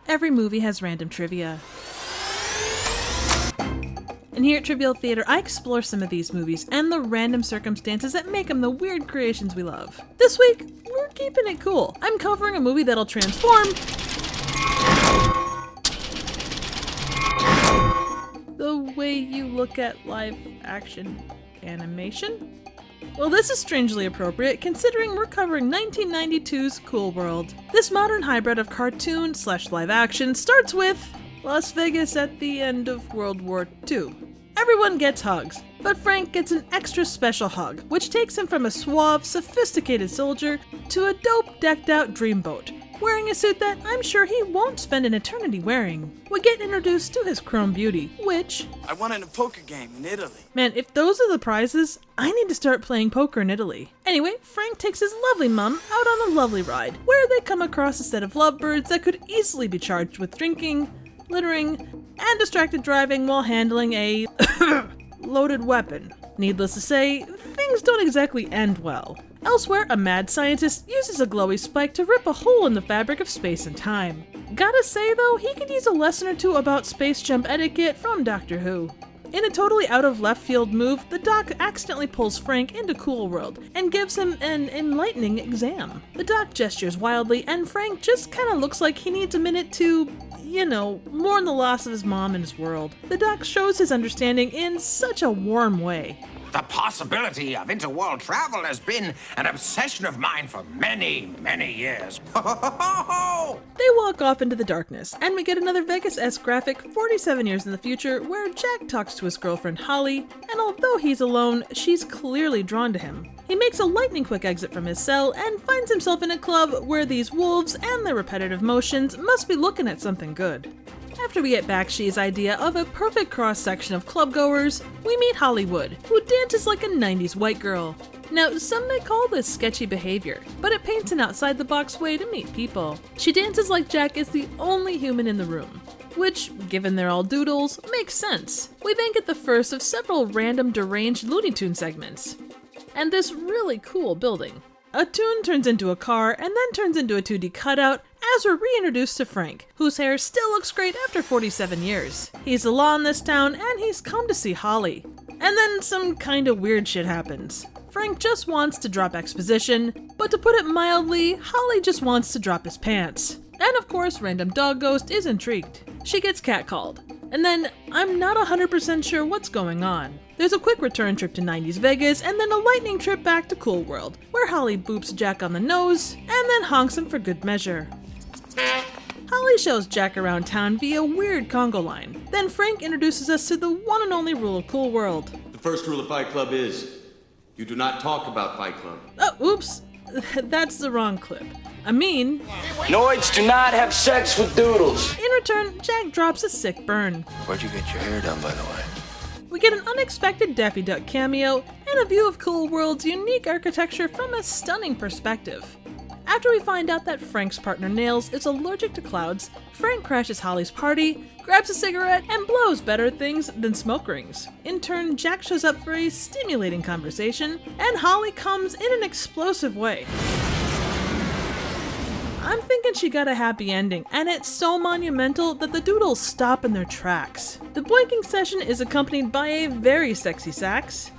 every movie has random trivia. And here at Trivial Theater, I explore some of these movies and the random circumstances that make them the weird creations we love. This week, we're keeping it cool. I'm covering a movie that'll transform the way you look at live action animation? Well, this is strangely appropriate considering we're covering 1992's Cool World. This modern hybrid of cartoon / live action starts with Las Vegas at the end of World War II. Everyone gets hugs, but Frank gets an extra special hug, which takes him from a suave, sophisticated soldier to a dope, decked-out dreamboat, wearing a suit that I'm sure he won't spend an eternity wearing. We get introduced to his chrome beauty, which... I won in a poker game in Italy. Man, if those are the prizes, I need to start playing poker in Italy. Anyway, Frank takes his lovely mom out on a lovely ride, where they come across a set of lovebirds that could easily be charged with drinking, littering, and distracted driving while handling a loaded weapon. Needless to say, things don't exactly end well. Elsewhere, a mad scientist uses a glowy spike to rip a hole in the fabric of space and time. Gotta say though, he could use a lesson or two about space jump etiquette from Doctor Who. In a totally out of left field move, the Doc accidentally pulls Frank into Cool World and gives him an enlightening exam. The Doc gestures wildly and Frank just kinda looks like he needs a minute to, mourn the loss of his mom and his world. The Doc shows his understanding in such a warm way. The possibility of interworld travel has been an obsession of mine for many, many years. They walk off into the darkness, and we get another Vegas-esque graphic 47 years in the future where Jack talks to his girlfriend Holly, and although he's alone, she's clearly drawn to him. He makes a lightning quick exit from his cell and finds himself in a club where these wolves and their repetitive motions must be looking at something good. After we get Bakshi's idea of a perfect cross-section of clubgoers, we meet Hollywood, who dances like a 90s white girl. Now, some may call this sketchy behavior, but it paints an outside-the-box way to meet people. She dances like Jack is the only human in the room, which, given they're all doodles, makes sense. We then get the first of several random deranged Looney Tunes segments, and this really cool building. A toon turns into a car and then turns into a 2D cutout as we're reintroduced to Frank, whose hair still looks great after 47 years. He's the law in this town and he's come to see Holly. And then some kinda weird shit happens. Frank just wants to drop exposition, but to put it mildly, Holly just wants to drop his pants. And of course, Random Dog Ghost is intrigued. She gets catcalled. And then, I'm not 100% sure what's going on. There's a quick return trip to 90s Vegas, and then a lightning trip back to Cool World, where Holly boops Jack on the nose, and then honks him for good measure. Holly shows Jack around town via weird Congo line. Then Frank introduces us to the one and only rule of Cool World. The first rule of Fight Club is, you do not talk about Fight Club. Oh, oops. That's the wrong clip. I mean... Noids do not have sex with doodles. In return, Jack drops a sick burn. Where'd you get your hair done, by the way? We get an unexpected Daffy Duck cameo and a view of Cool World's unique architecture from a stunning perspective. After we find out that Frank's partner Nails is allergic to clouds, Frank crashes Holly's party, grabs a cigarette, and blows better things than smoke rings. In turn, Jack shows up for a stimulating conversation, and Holly comes in an explosive way. I'm thinking she got a happy ending, and it's so monumental that the doodles stop in their tracks. The blinking session is accompanied by a very sexy sax,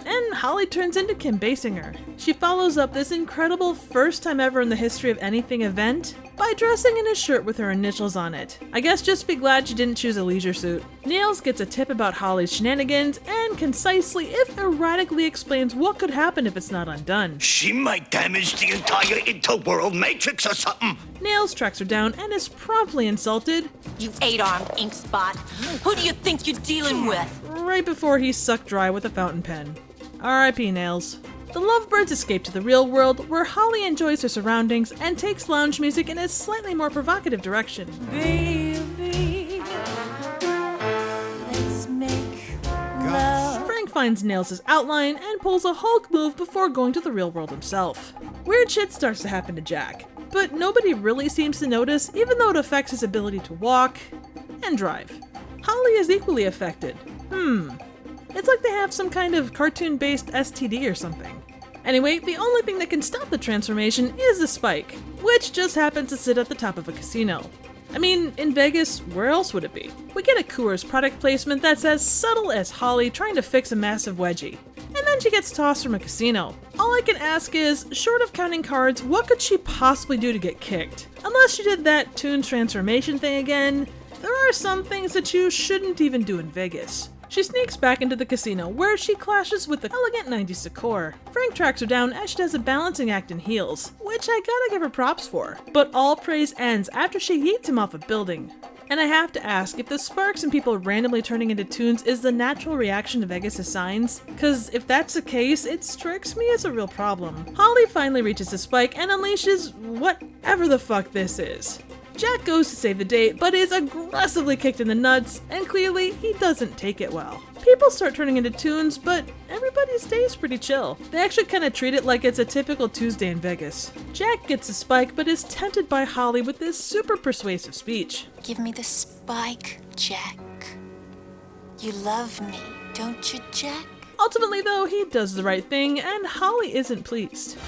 and Holly turns into Kim Basinger. She follows up this incredible first time ever in the history of anything event by dressing in a shirt with her initials on it. I guess just be glad she didn't choose a leisure suit. Nails gets a tip about Holly's shenanigans and concisely, if erratically, explains what could happen if it's not undone. She might damage the entire interworld matrix or something. Nails tracks her down and is promptly insulted. You 8-armed ink spot. Who do you think you're dealing with? Right before he's sucked dry with a fountain pen. R.I.P. Nails. The lovebirds escape to the real world, where Holly enjoys her surroundings and takes lounge music in a slightly more provocative direction. Baby, let's make love. Frank finds Nails' outline and pulls a Hulk move before going to the real world himself. Weird shit starts to happen to Jack, but nobody really seems to notice, even though it affects his ability to walk and drive. Holly is equally affected. It's like they have some kind of cartoon-based STD or something. Anyway, the only thing that can stop the transformation is a spike, which just happens to sit at the top of a casino. I mean, in Vegas, where else would it be? We get a Coors product placement that's as subtle as Holly trying to fix a massive wedgie. And then she gets tossed from a casino. All I can ask is, short of counting cards, what could she possibly do to get kicked? Unless she did that toon transformation thing again, there are some things that you shouldn't even do in Vegas. She sneaks back into the casino, where she clashes with the elegant 90s decor. Frank tracks her down as she does a balancing act in heels, which I gotta give her props for. But all praise ends after she yeets him off a building. And I have to ask if the sparks and people randomly turning into toons is the natural reaction to Vegas' signs, cause if that's the case, it strikes me as a real problem. Holly finally reaches the spike and unleashes whatever the fuck this is. Jack goes to save the day, but is aggressively kicked in the nuts, and clearly he doesn't take it well. People start turning into toons, but everybody stays pretty chill. They actually kind of treat it like it's a typical Tuesday in Vegas. Jack gets a spike, but is tempted by Holly with this super persuasive speech. Give me the spike, Jack. You love me, don't you, Jack? Ultimately, though, he does the right thing, and Holly isn't pleased.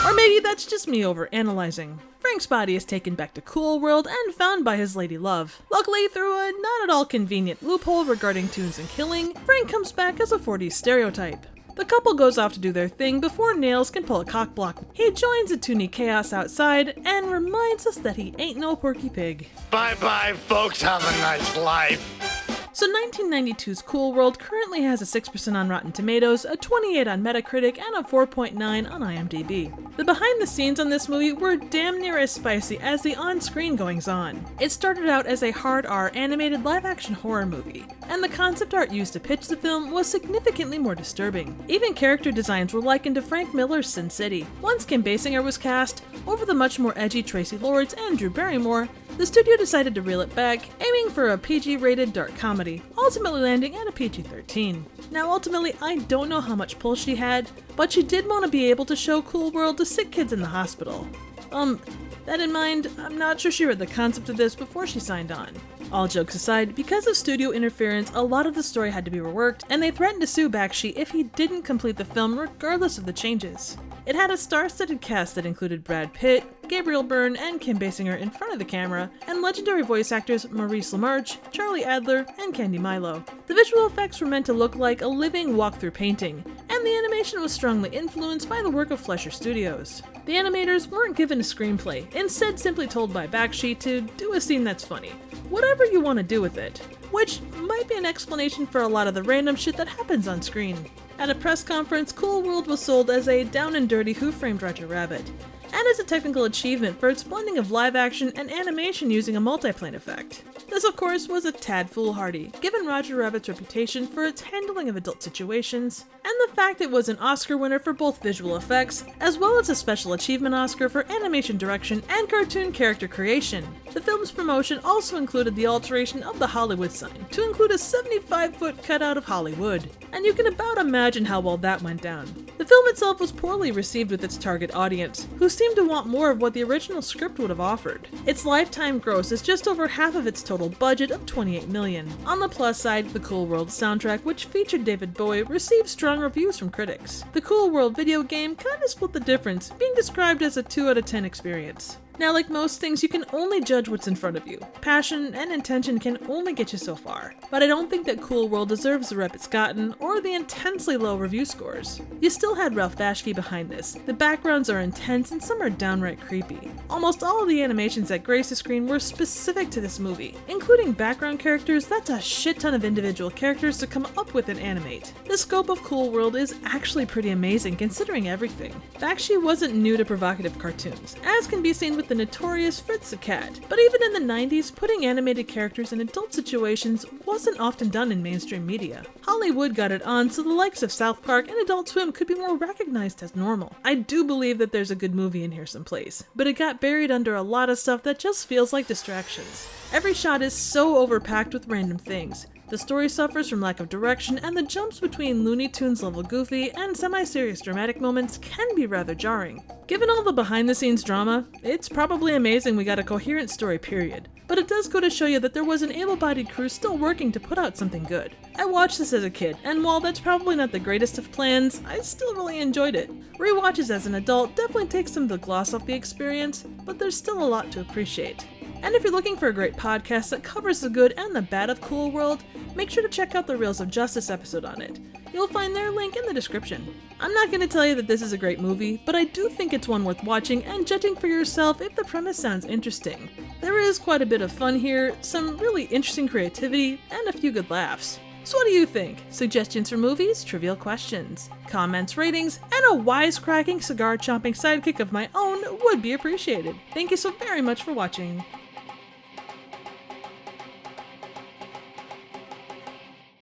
Or maybe that's just me overanalyzing. Frank's body is taken back to Cool World and found by his lady love. Luckily, through a not at all convenient loophole regarding toons and killing, Frank comes back as a 40s stereotype. The couple goes off to do their thing before Nails can pull a cockblock. He joins the toony chaos outside and reminds us that he ain't no Porky Pig. Bye-bye, folks. Have a nice life. So 1992's Cool World currently has a 6% on Rotten Tomatoes, a 28 on Metacritic, and a 4.9 on IMDb. The behind the scenes on this movie were damn near as spicy as the on-screen goings-on. It started out as a hard R animated live-action horror movie, and the concept art used to pitch the film was significantly more disturbing. Even character designs were likened to Frank Miller's Sin City. Once Kim Basinger was cast, over the much more edgy Tracy Lords and Drew Barrymore, the studio decided to reel it back, aiming for a PG-rated dark comedy, ultimately landing at a PG-13. Now ultimately, I don't know how much pull she had, but she did want to be able to show Cool World to sick kids in the hospital. That in mind, I'm not sure she read the concept of this before she signed on. All jokes aside, because of studio interference, a lot of the story had to be reworked, and they threatened to sue Bakshi if he didn't complete the film regardless of the changes. It had a star-studded cast that included Brad Pitt, Gabriel Byrne, and Kim Basinger in front of the camera, and legendary voice actors Maurice LaMarche, Charlie Adler, and Candy Milo. The visual effects were meant to look like a living walkthrough painting, and the animation was strongly influenced by the work of Fleischer Studios. The animators weren't given a screenplay, instead simply told by Bakshi to do a scene that's funny. Whatever you want to do with it. Which might be an explanation for a lot of the random shit that happens on screen. At a press conference, Cool World was sold as a down and dirty Who Framed Roger Rabbit, and as a technical achievement for its blending of live action and animation using a multiplane effect. This, of course, was a tad foolhardy, given Roger Rabbit's reputation for its handling of adult situations, and the fact it was an Oscar winner for both visual effects, as well as a Special Achievement Oscar for animation direction and cartoon character creation. The film's promotion also included the alteration of the Hollywood sign to include a 75-foot cutout of Hollywood, and you can about imagine how well that went down. The film itself was poorly received with its target audience, who seemed to want more of what the original script would have offered. Its lifetime gross is just over half of its total budget of $28 million. On the plus side, the Cool World soundtrack, which featured David Bowie, received strong reviews from critics. The Cool World video game kinda split the difference, being described as a 2 out of 10 experience. Now, like most things, you can only judge what's in front of you. Passion and intention can only get you so far. But I don't think that Cool World deserves the rep it's gotten, or the intensely low review scores. You still had Ralph Bashki behind this. The backgrounds are intense and some are downright creepy. Almost all of the animations that grace the screen were specific to this movie, including background characters. That's a shit ton of individual characters to come up with and animate. The scope of Cool World is actually pretty amazing considering everything. Bakshi wasn't new to provocative cartoons, as can be seen with the notorious Fritz the Cat, but even in the 90s, putting animated characters in adult situations wasn't often done in mainstream media. Hollywood got it on so the likes of South Park and Adult Swim could be more recognized as normal. I do believe that there's a good movie in here someplace, but it got buried under a lot of stuff that just feels like distractions. Every shot is so overpacked with random things. The story suffers from lack of direction, and the jumps between Looney Tunes level goofy and semi-serious dramatic moments can be rather jarring. Given all the behind-the-scenes drama, it's probably amazing we got a coherent story, period. But it does go to show you that there was an able-bodied crew still working to put out something good. I watched this as a kid, and while that's probably not the greatest of plans, I still really enjoyed it. Rewatches as an adult definitely take some of the gloss off the experience, but there's still a lot to appreciate. And if you're looking for a great podcast that covers the good and the bad of Cool World, make sure to check out the Reels of Justice episode on it. You'll find their link in the description. I'm not going to tell you that this is a great movie, but I do think it's one worth watching and judging for yourself if the premise sounds interesting. There is quite a bit of fun here, some really interesting creativity, and a few good laughs. So what do you think? Suggestions for movies, trivial questions, comments, ratings, and a wisecracking cigar-chomping sidekick of my own would be appreciated. Thank you so very much for watching.